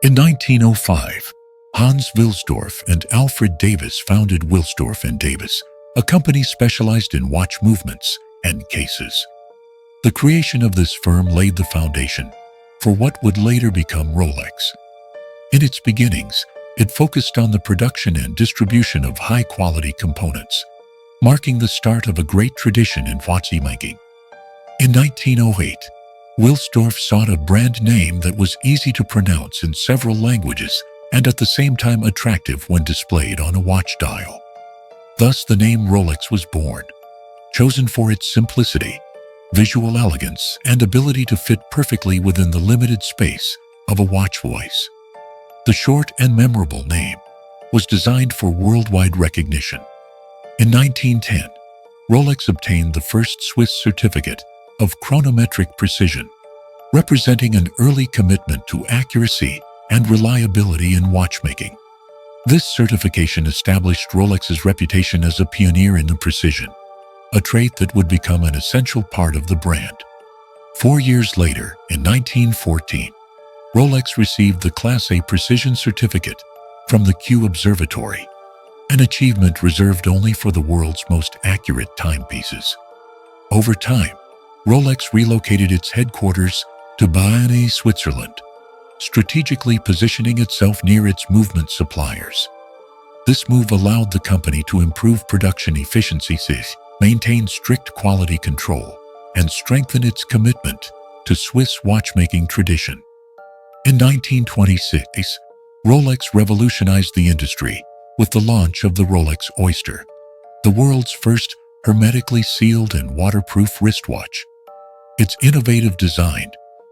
In 1905, Hans Wilsdorf and Alfred Davis founded Wilsdorf and Davis, a company specialized in watch movements and cases. The creation of this firm laid the foundation for what would later become Rolex. In its beginnings, it focused on the production and distribution of high-quality components, marking the start of a great tradition in watchmaking. In 1908, Wilsdorf sought a brand name that was easy to pronounce in several languages and at the same time attractive when displayed on a watch dial. Thus, the name Rolex was born, chosen for its simplicity, visual elegance, and ability to fit perfectly within the limited space of a watch voice. The short and memorable name was designed for worldwide recognition. In 1910, Rolex obtained the first Swiss certificate of chronometric precision, representing an early commitment to accuracy and reliability in watchmaking. This certification established Rolex's reputation as a pioneer in the precision, a trait that would become an essential part of the brand. 4 years later, in 1914, Rolex received the Class A Precision Certificate from the Kew Observatory, an achievement reserved only for the world's most accurate timepieces. Over time, Rolex relocated its headquarters to Bayonne, Switzerland, strategically positioning itself near its movement suppliers. This move allowed the company to improve production efficiencies, maintain strict quality control, and strengthen its commitment to Swiss watchmaking tradition. In 1926, Rolex revolutionized the industry with the launch of the Rolex Oyster, the world's first hermetically sealed and waterproof wristwatch. Its innovative design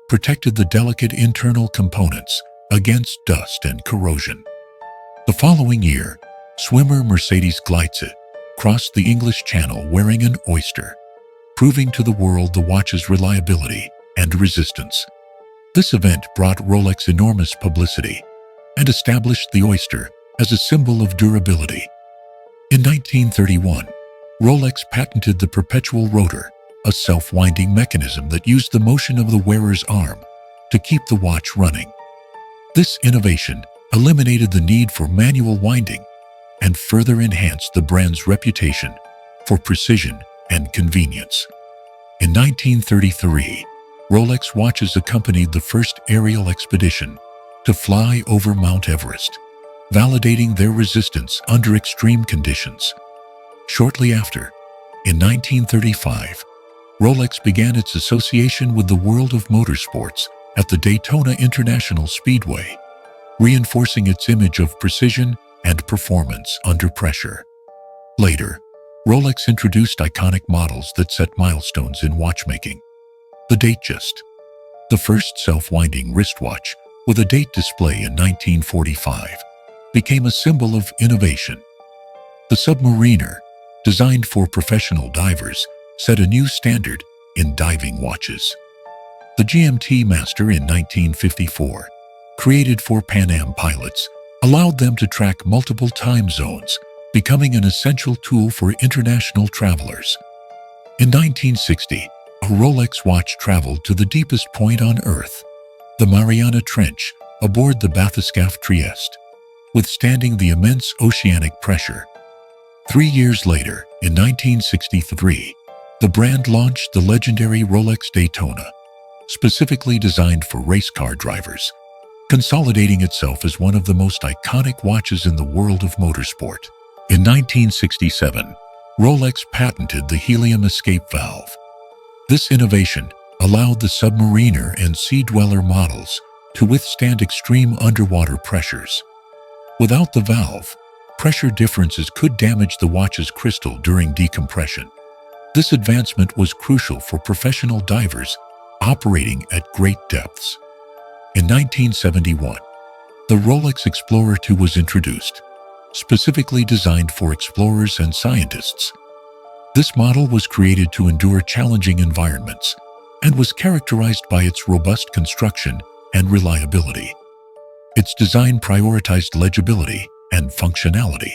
protected the delicate internal components against dust and corrosion. The following year, swimmer Mercedes Gleitze crossed the English Channel wearing an Oyster, proving to the world the watch's reliability and resistance. This event brought Rolex enormous publicity and established the Oyster as a symbol of durability. In 1931, Rolex patented the perpetual rotor, a self-winding mechanism that used the motion of the wearer's arm to keep the watch running. This innovation eliminated the need for manual winding and further enhanced the brand's reputation for precision and convenience. In 1933, Rolex watches accompanied the first aerial expedition to fly over Mount Everest, validating their resistance under extreme conditions. Shortly after, in 1935, Rolex began its association with the world of motorsports at the Daytona International Speedway, reinforcing its image of precision and performance under pressure. Later, Rolex introduced iconic models that set milestones in watchmaking. The Datejust, the first self-winding wristwatch with a date display in 1945, became a symbol of innovation. The Submariner, designed for professional divers, set a new standard in diving watches. The GMT Master in 1954, created for Pan Am pilots, allowed them to track multiple time zones, becoming an essential tool for international travelers. In 1960, a Rolex watch traveled to the deepest point on Earth, the Mariana Trench, aboard the bathyscaphe Trieste, withstanding the immense oceanic pressure. 3 years later, in 1963, the brand launched the legendary Rolex Daytona, specifically designed for race car drivers, consolidating itself as one of the most iconic watches in the world of motorsport. In 1967, Rolex patented the helium escape valve. This innovation allowed the Submariner and Sea Dweller models to withstand extreme underwater pressures. Without the valve, pressure differences could damage the watch's crystal during decompression. This advancement was crucial for professional divers operating at great depths. In 1971, the Rolex Explorer 2 was introduced, specifically designed for explorers and scientists. This model was created to endure challenging environments and was characterized by its robust construction and reliability. Its design prioritized legibility and functionality,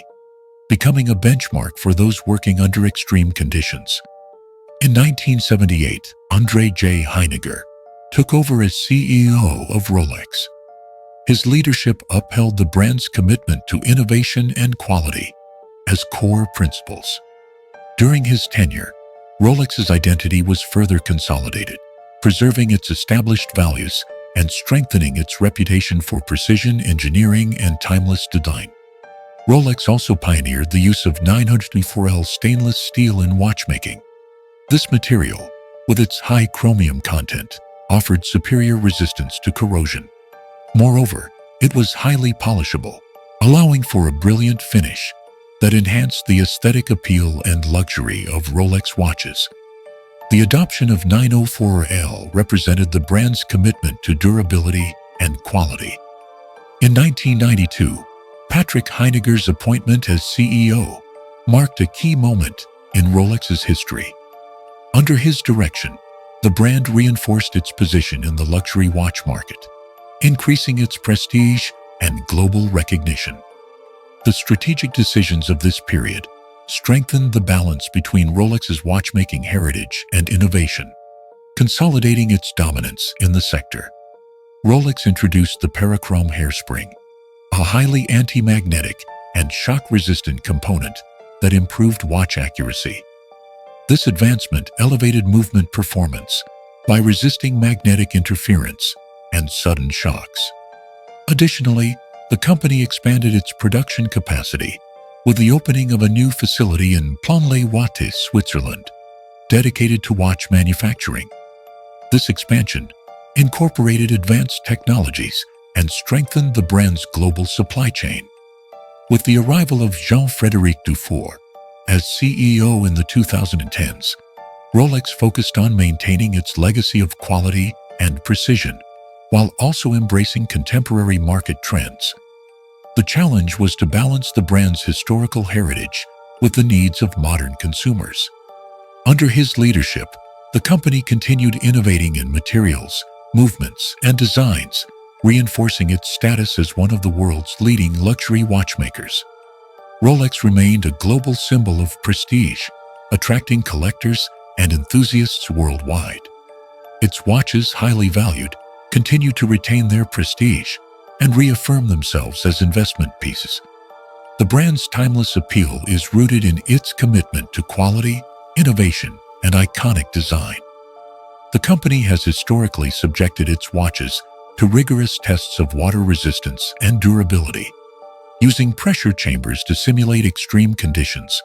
becoming a benchmark for those working under extreme conditions. In 1978, André J. Heiniger took over as CEO of Rolex. His leadership upheld the brand's commitment to innovation and quality as core principles. During his tenure, Rolex's identity was further consolidated, preserving its established values and strengthening its reputation for precision engineering and timeless design. Rolex also pioneered the use of 924L stainless steel in watchmaking. This material, with its high chromium content, offered superior resistance to corrosion. Moreover, it was highly polishable, allowing for a brilliant finish that enhanced the aesthetic appeal and luxury of Rolex watches. The adoption of 904L represented the brand's commitment to durability and quality. In 1992, Patrick Heinegger's appointment as CEO marked a key moment in Rolex's history. Under his direction, the brand reinforced its position in the luxury watch market, increasing its prestige and global recognition. The strategic decisions of this period strengthened the balance between Rolex's watchmaking heritage and innovation, consolidating its dominance in the sector. Rolex introduced the Parachrome hairspring, a highly anti-magnetic and shock-resistant component that improved watch accuracy. This advancement elevated movement performance by resisting magnetic interference and sudden shocks. Additionally, the company expanded its production capacity with the opening of a new facility in Plaine-les-Ouates, Switzerland, dedicated to watch manufacturing. This expansion incorporated advanced technologies and strengthened the brand's global supply chain. With the arrival of Jean-Frédéric Dufour as CEO in the 2010s, Rolex focused on maintaining its legacy of quality and precision while also embracing contemporary market trends. The challenge was to balance the brand's historical heritage with the needs of modern consumers. Under his leadership, the company continued innovating in materials, movements, and designs, reinforcing its status as one of the world's leading luxury watchmakers. Rolex remained a global symbol of prestige, attracting collectors and enthusiasts worldwide. Its watches, highly valued, continue to retain their prestige and reaffirm themselves as investment pieces. The brand's timeless appeal is rooted in its commitment to quality, innovation, and iconic design. The company has historically subjected its watches to rigorous tests of water resistance and durability, using pressure chambers to simulate extreme conditions.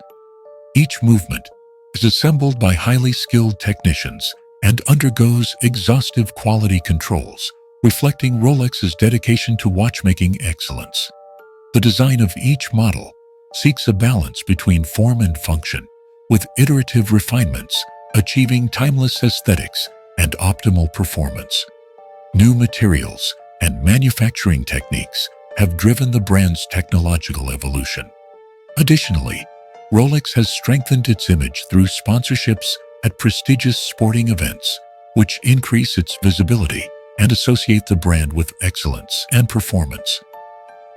Each movement is assembled by highly skilled technicians and undergoes exhaustive quality controls, reflecting Rolex's dedication to watchmaking excellence. The design of each model seeks a balance between form and function, with iterative refinements achieving timeless aesthetics and optimal performance. New materials and manufacturing techniques have driven the brand's technological evolution. Additionally, Rolex has strengthened its image through sponsorships at prestigious sporting events, which increase its visibility and associate the brand with excellence and performance.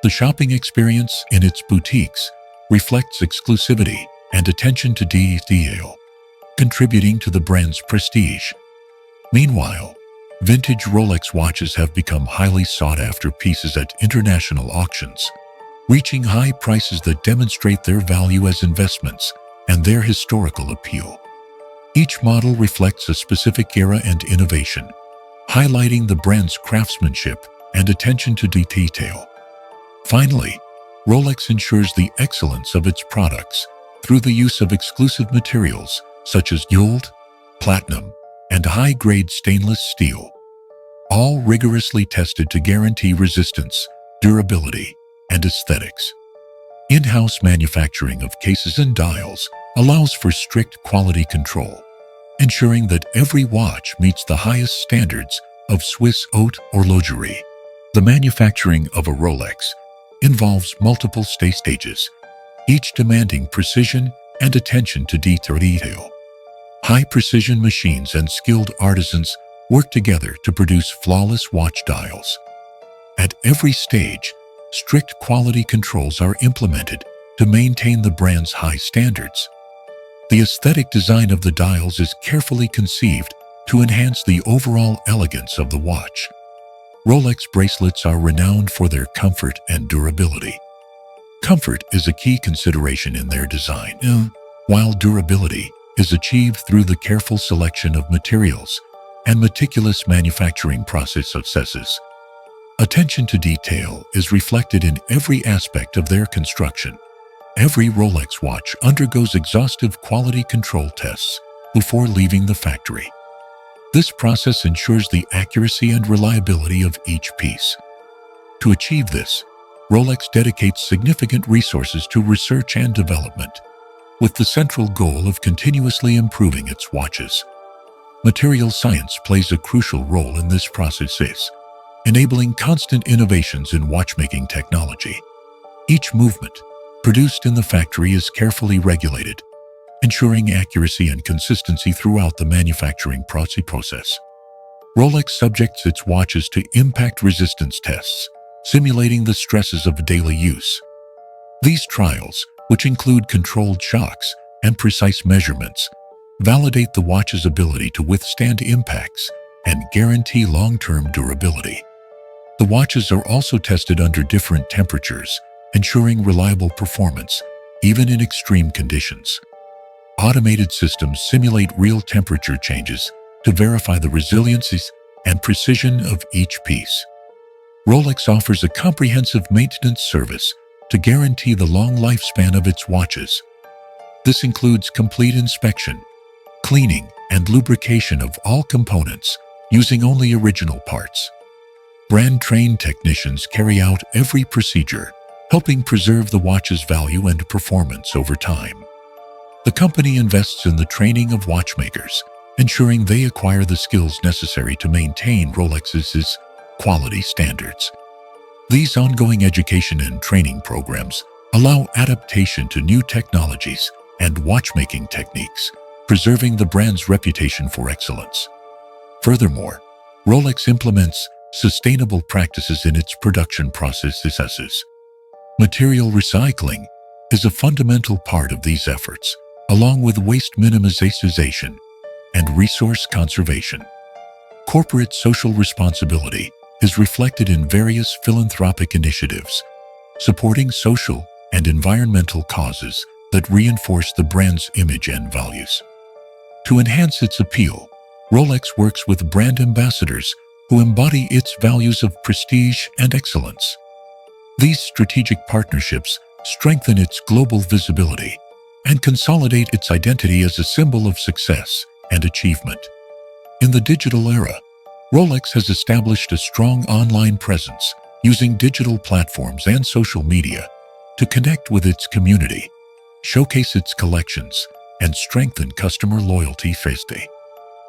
The shopping experience in its boutiques reflects exclusivity and attention to detail, contributing to the brand's prestige. Meanwhile, vintage Rolex watches have become highly sought-after pieces at international auctions, reaching high prices that demonstrate their value as investments and their historical appeal. Each model reflects a specific era and innovation, highlighting the brand's craftsmanship and attention to detail. Finally, Rolex ensures the excellence of its products through the use of exclusive materials such as gold, platinum, and high-grade stainless steel, all rigorously tested to guarantee resistance, durability, and aesthetics. In-house manufacturing of cases and dials allows for strict quality control, ensuring that every watch meets the highest standards of Swiss haute horlogerie. The manufacturing of a Rolex involves multiple stages, each demanding precision and attention to detail. High-precision machines and skilled artisans work together to produce flawless watch dials. At every stage, strict quality controls are implemented to maintain the brand's high standards. The aesthetic design of the dials is carefully conceived to enhance the overall elegance of the watch. Rolex bracelets are renowned for their comfort and durability. Comfort is a key consideration in their design, while durability is achieved through the careful selection of materials and meticulous manufacturing processes. Attention to detail is reflected in every aspect of their construction. Every Rolex watch undergoes exhaustive quality control tests before leaving the factory. This process ensures the accuracy and reliability of each piece. To achieve this, Rolex dedicates significant resources to research and development, with the central goal of continuously improving its watches. Material science plays a crucial role in this process, enabling constant innovations in watchmaking technology. Each movement produced in the factory is carefully regulated, ensuring accuracy and consistency throughout the manufacturing process. Rolex subjects its watches to impact resistance tests, simulating the stresses of daily use. These trials, which include controlled shocks and precise measurements, validate the watch's ability to withstand impacts and guarantee long-term durability. The watches are also tested under different temperatures, ensuring reliable performance, even in extreme conditions. Automated systems simulate real temperature changes to verify the resiliency and precision of each piece. Rolex offers a comprehensive maintenance service to guarantee the long lifespan of its watches. This includes complete inspection, cleaning, and lubrication of all components using only original parts. Brand-trained technicians carry out every procedure, helping preserve the watch's value and performance over time. The company invests in the training of watchmakers, ensuring they acquire the skills necessary to maintain Rolex's quality standards. These ongoing education and training programs allow adaptation to new technologies and watchmaking techniques, preserving the brand's reputation for excellence. Furthermore, Rolex implements sustainable practices in its production processes. Material recycling is a fundamental part of these efforts, along with waste minimization and resource conservation. Corporate social responsibility is reflected in various philanthropic initiatives, supporting social and environmental causes that reinforce the brand's image and values. To enhance its appeal, Rolex works with brand ambassadors who embody its values of prestige and excellence. These strategic partnerships strengthen its global visibility and consolidate its identity as a symbol of success and achievement. In the digital era, Rolex has established a strong online presence using digital platforms and social media to connect with its community, showcase its collections, and strengthen customer loyalty.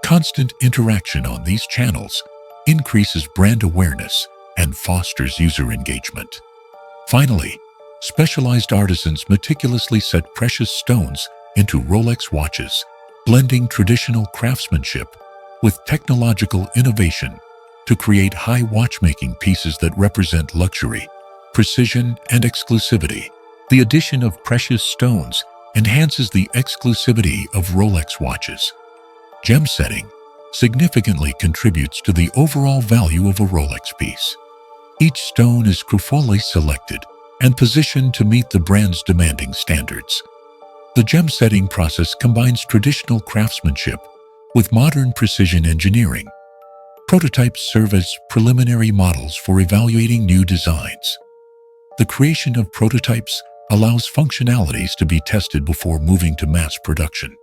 Constant interaction on these channels increases brand awareness and fosters user engagement. Finally, specialized artisans meticulously set precious stones into Rolex watches, blending traditional craftsmanship with technological innovation to create high watchmaking pieces that represent luxury, precision, and exclusivity. The addition of precious stones enhances the exclusivity of Rolex watches. Gem setting significantly contributes to the overall value of a Rolex piece. Each stone is carefully selected and positioned to meet the brand's demanding standards. The gem setting process combines traditional craftsmanship with modern precision engineering. Prototypes serve as preliminary models for evaluating new designs. The creation of prototypes allows functionalities to be tested before moving to mass production.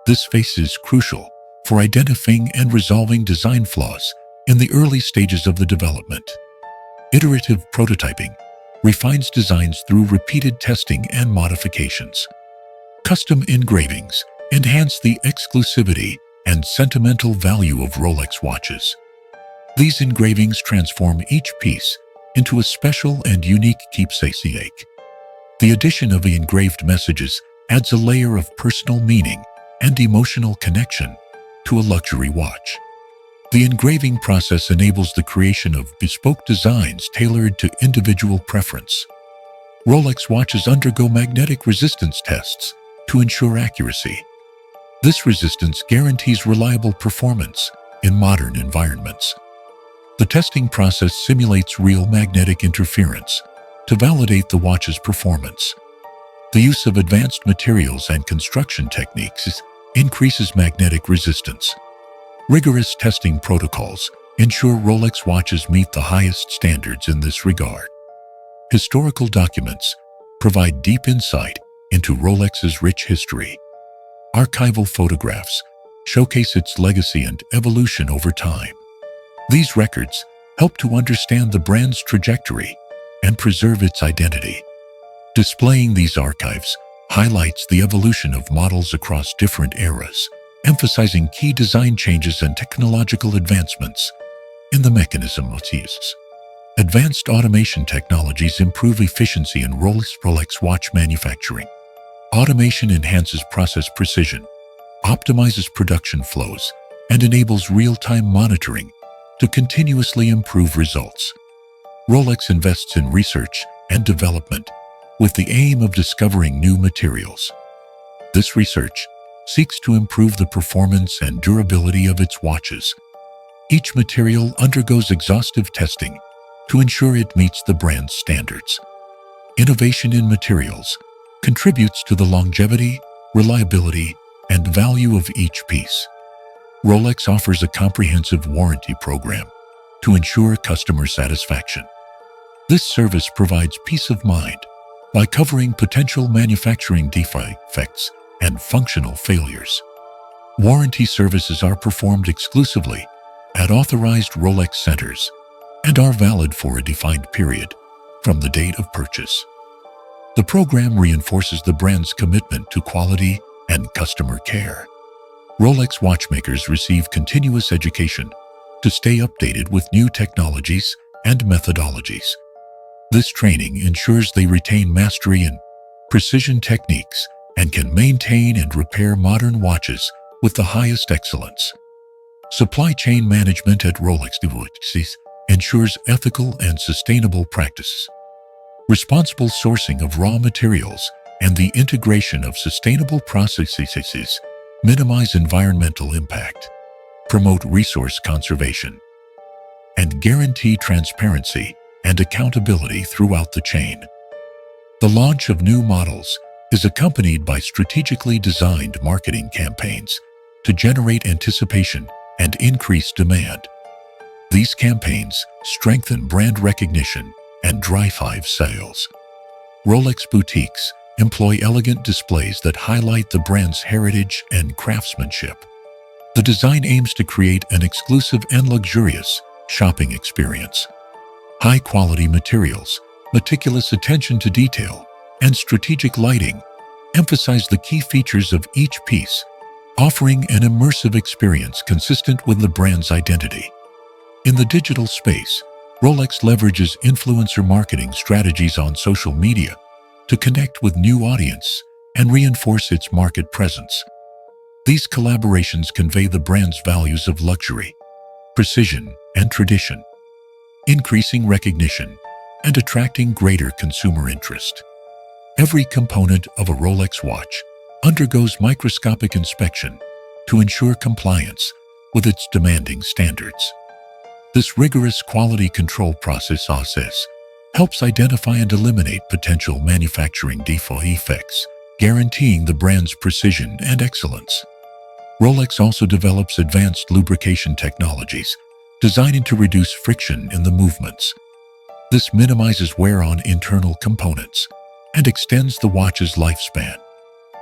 This phase is crucial for identifying and resolving design flaws in the early stages of the development. Iterative prototyping refines designs through repeated testing and modifications. Custom engravings enhance the exclusivity and sentimental value of Rolex watches. These engravings transform each piece into a special and unique keepsake. The addition of engraved messages adds a layer of personal meaning and emotional connection to a luxury watch. The engraving process enables the creation of bespoke designs tailored to individual preference. Rolex watches undergo magnetic resistance tests to ensure accuracy. This resistance guarantees reliable performance in modern environments. The testing process simulates real magnetic interference to validate the watch's performance. The use of advanced materials and construction techniques increases magnetic resistance. Rigorous testing protocols ensure Rolex watches meet the highest standards in this regard. Historical documents provide deep insight into Rolex's rich history. Archival photographs showcase its legacy and evolution over time. These records help to understand the brand's trajectory and preserve its identity. Displaying these archives highlights the evolution of models across different eras, emphasizing key design changes and technological advancements in the mechanism of use. Advanced automation technologies improve efficiency in Rolex watch manufacturing. Automation enhances process precision, optimizes production flows, and enables real-time monitoring to continuously improve results. Rolex invests in research and development with the aim of discovering new materials. This research seeks to improve the performance and durability of its watches. Each material undergoes exhaustive testing to ensure it meets the brand's standards. Innovation in materials contributes to the longevity, reliability, and value of each piece. Rolex offers a comprehensive warranty program to ensure customer satisfaction. This service provides peace of mind by covering potential manufacturing defects and functional failures. Warranty services are performed exclusively at authorized Rolex centers and are valid for a defined period from the date of purchase. The program reinforces the brand's commitment to quality and customer care. Rolex watchmakers receive continuous education to stay updated with new technologies and methodologies. This training ensures they retain mastery in precision techniques and can maintain and repair modern watches with the highest excellence. Supply chain management at Rolex ensures ethical and sustainable practices. Responsible sourcing of raw materials and the integration of sustainable processes minimize environmental impact, promote resource conservation, and guarantee transparency and accountability throughout the chain. The launch of new models is accompanied by strategically designed marketing campaigns to generate anticipation and increase demand. These campaigns strengthen brand recognition and drive sales. Rolex boutiques employ elegant displays that highlight the brand's heritage and craftsmanship. The design aims to create an exclusive and luxurious shopping experience. High-quality materials, meticulous attention to detail, and strategic lighting emphasize the key features of each piece, offering an immersive experience consistent with the brand's identity. In the digital space, Rolex leverages influencer marketing strategies on social media to connect with new audience and reinforce its market presence. These collaborations convey the brand's values of luxury, precision, and tradition, increasing recognition and attracting greater consumer interest. Every component of a Rolex watch undergoes microscopic inspection to ensure compliance with its demanding standards. This rigorous quality control process helps identify and eliminate potential manufacturing defects, guaranteeing the brand's precision and excellence. Rolex also develops advanced lubrication technologies designed to reduce friction in the movements. This minimizes wear on internal components and extends the watch's lifespan.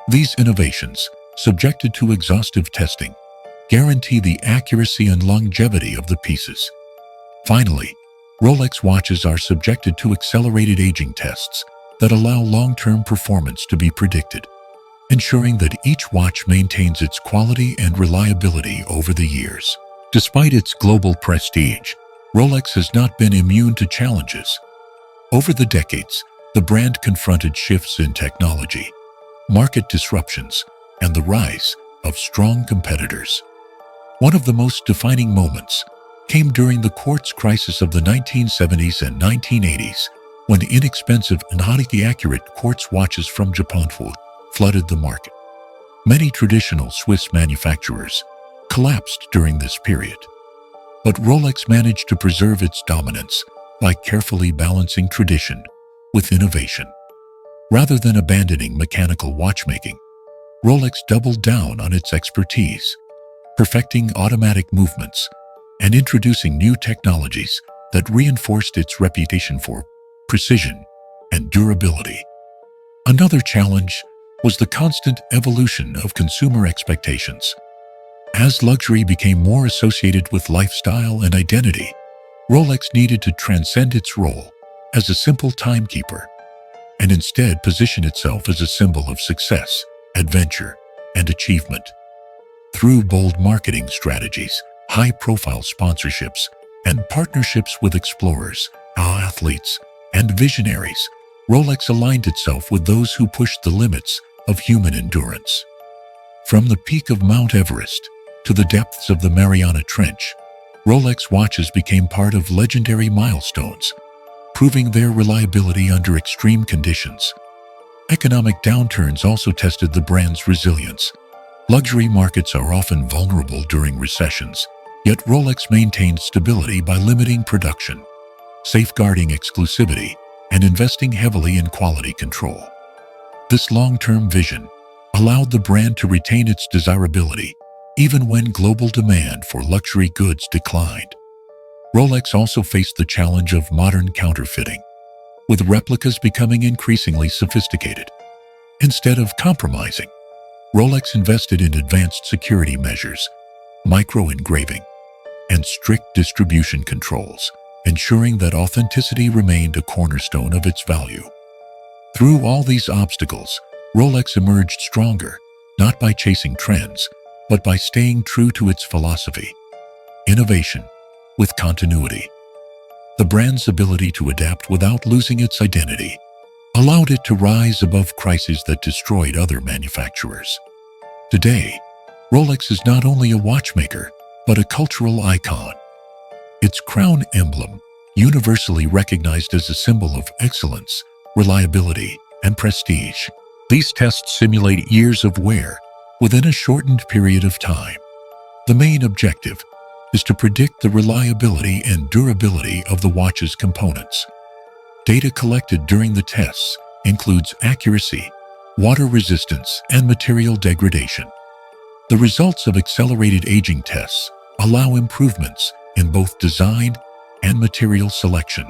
These innovations, subjected to exhaustive testing, guarantee the accuracy and longevity of the pieces. Finally, Rolex watches are subjected to accelerated aging tests that allow long-term performance to be predicted, ensuring that each watch maintains its quality and reliability over the years. Despite its global prestige, Rolex has not been immune to challenges. Over the decades, the brand confronted shifts in technology, market disruptions, and the rise of strong competitors. One of the most defining moments came during the quartz crisis of the 1970s and 1980s, when inexpensive and highly accurate quartz watches from Japan flooded the market. Many traditional Swiss manufacturers collapsed during this period. But Rolex managed to preserve its dominance by carefully balancing tradition with innovation. Rather than abandoning mechanical watchmaking, Rolex doubled down on its expertise, perfecting automatic movements and introducing new technologies that reinforced its reputation for precision and durability. Another challenge was the constant evolution of consumer expectations. As luxury became more associated with lifestyle and identity, Rolex needed to transcend its role as a simple timekeeper and instead position itself as a symbol of success, adventure, and achievement. Through bold marketing strategies, high-profile sponsorships, and partnerships with explorers, athletes, and visionaries, Rolex aligned itself with those who pushed the limits of human endurance. From the peak of Mount Everest to the depths of the Mariana Trench, Rolex watches became part of legendary milestones, proving their reliability under extreme conditions. Economic downturns also tested the brand's resilience. Luxury markets are often vulnerable during recessions, yet Rolex maintained stability by limiting production, safeguarding exclusivity, and investing heavily in quality control. This long-term vision allowed the brand to retain its desirability even when global demand for luxury goods declined. Rolex also faced the challenge of modern counterfeiting, with replicas becoming increasingly sophisticated. Instead of compromising, Rolex invested in advanced security measures, micro-engraving, and strict distribution controls, ensuring that authenticity remained a cornerstone of its value. Through all these obstacles, Rolex emerged stronger, not by chasing trends, but by staying true to its philosophy: innovation with continuity. The brand's ability to adapt without losing its identity allowed it to rise above crises that destroyed other manufacturers. Today, Rolex is not only a watchmaker, but a cultural icon. Its crown emblem, universally recognized as a symbol of excellence, reliability, and prestige. These tests simulate years of wear within a shortened period of time. The main objective is to predict the reliability and durability of the watch's components. Data collected during the tests includes accuracy, water resistance, and material degradation. The results of accelerated aging tests allow improvements in both design and material selection.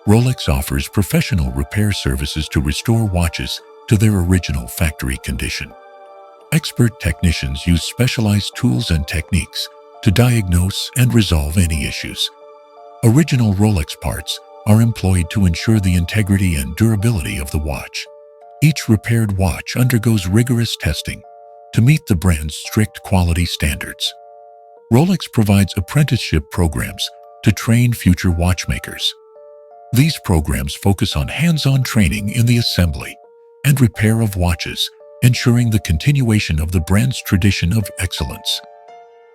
Rolex offers professional repair services to restore watches to their original factory condition. Expert technicians use specialized tools and techniques to diagnose and resolve any issues. Original Rolex parts are employed to ensure the integrity and durability of the watch. Each repaired watch undergoes rigorous testing to meet the brand's strict quality standards. Rolex provides apprenticeship programs to train future watchmakers. These programs focus on hands-on training in the assembly and repair of watches, ensuring the continuation of the brand's tradition of excellence.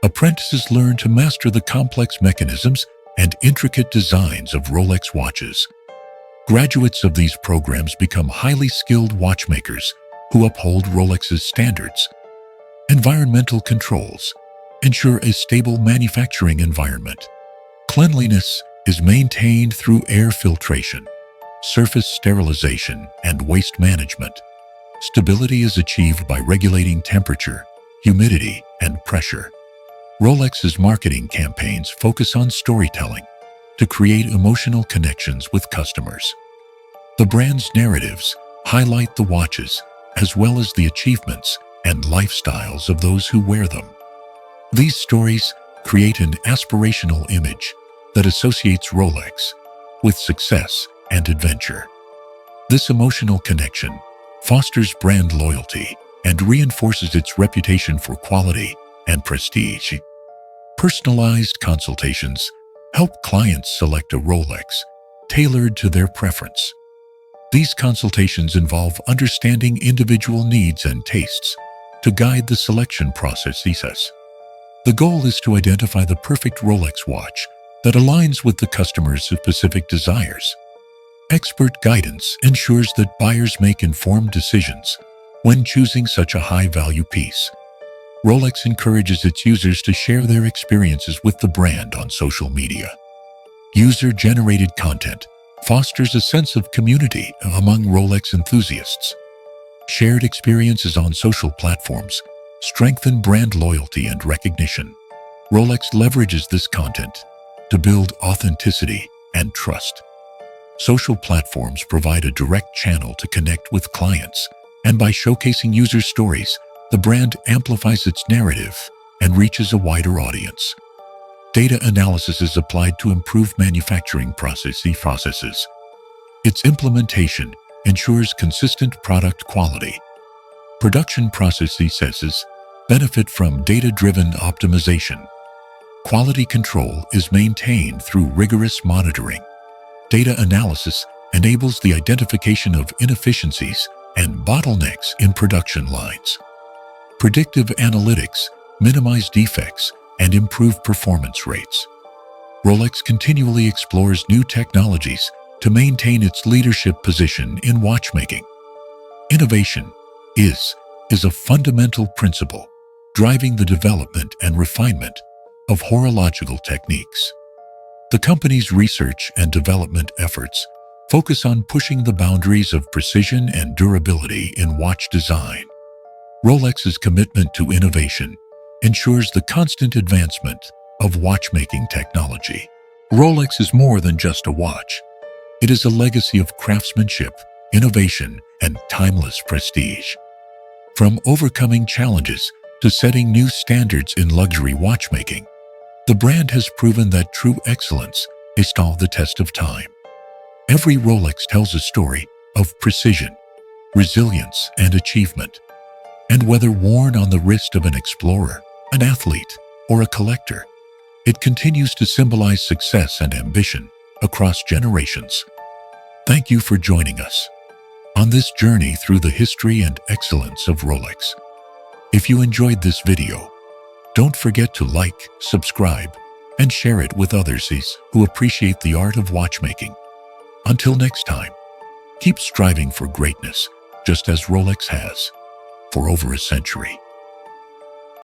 Apprentices learn to master the complex mechanisms and intricate designs of Rolex watches. Graduates of these programs become highly skilled watchmakers who uphold Rolex's standards. Environmental controls ensure a stable manufacturing environment. Cleanliness is maintained through air filtration, surface sterilization, and waste management. Stability is achieved by regulating temperature, humidity, and pressure. Rolex's marketing campaigns focus on storytelling to create emotional connections with customers. The brand's narratives highlight the watches as well as the achievements and lifestyles of those who wear them. These stories create an aspirational image that associates Rolex with success and adventure. This emotional connection fosters brand loyalty and reinforces its reputation for quality and prestige. Personalized consultations help clients select a Rolex tailored to their preference. These consultations involve understanding individual needs and tastes to guide the selection process. The goal is to identify the perfect Rolex watch that aligns with the customer's specific desires. Expert guidance ensures that buyers make informed decisions when choosing such a high-value piece. Rolex encourages its users to share their experiences with the brand on social media. User-generated content fosters a sense of community among Rolex enthusiasts. Shared experiences on social platforms strengthen brand loyalty and recognition. Rolex leverages this content to build authenticity and trust. Social platforms provide a direct channel to connect with clients, and by showcasing user stories, the brand amplifies its narrative and reaches a wider audience. Data analysis is applied to improve manufacturing processes. Its implementation ensures consistent product quality. Production processes benefit from data-driven optimization. Quality control is maintained through rigorous monitoring. Data analysis enables the identification of inefficiencies and bottlenecks in production lines. Predictive analytics minimize defects and improve performance rates. Rolex continually explores new technologies to maintain its leadership position in watchmaking. Innovation is a fundamental principle driving the development and refinement of horological techniques. The company's research and development efforts focus on pushing the boundaries of precision and durability in watch design. Rolex's commitment to innovation ensures the constant advancement of watchmaking technology. Rolex is more than just a watch. It is a legacy of craftsmanship, innovation, and timeless prestige. From overcoming challenges to setting new standards in luxury watchmaking, the brand has proven that true excellence is stood the test of time. Every Rolex tells a story of precision, resilience, and achievement. And whether worn on the wrist of an explorer, an athlete, or a collector, it continues to symbolize success and ambition across generations. Thank you for joining us on this journey through the history and excellence of Rolex. If you enjoyed this video, don't forget to like, subscribe, and share it with others who appreciate the art of watchmaking. Until next time, keep striving for greatness, just as Rolex has for over a century.